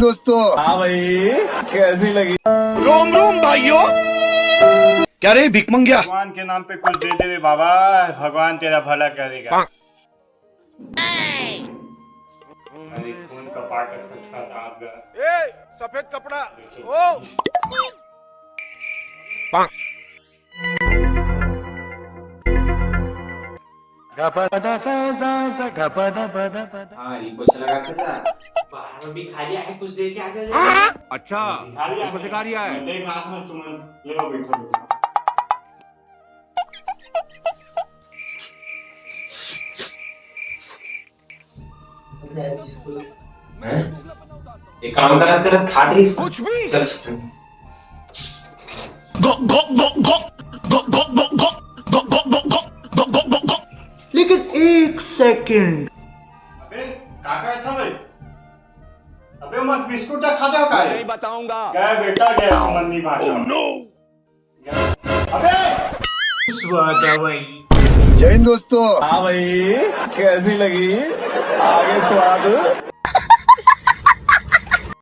दोस्तों हाँ भाई, कैसी लगी? रोम रोम भाइयों। क्या रे भिख मंगिया, भगवान के नाम पे कुछ दे दे रे बाबा, भगवान तेरा भला करेगा। अरे खून का पाट अच्छा साफ गया। सफेद कपड़ा ओ हाँ रिपोर्ट से लगा के साथ बाहर में भी खा लिया है, कुछ दे के आ जा। अच्छा तुमको सिखा रिया है। देख हाथ में तुम ले लो बैठो। हैं? ये काम करा कर खाते रही कुछ भी चल लेकिन एक सेकंड, अबे काका था भाई, अबे मत बिस्कुट खा जाओ का नहीं बताऊंगा। गया बेटा गया मन नहीं बात। अबे स्वाद भाई। जय हिंद दोस्तों। हाँ भाई, कैसी लगी? आगे स्वाद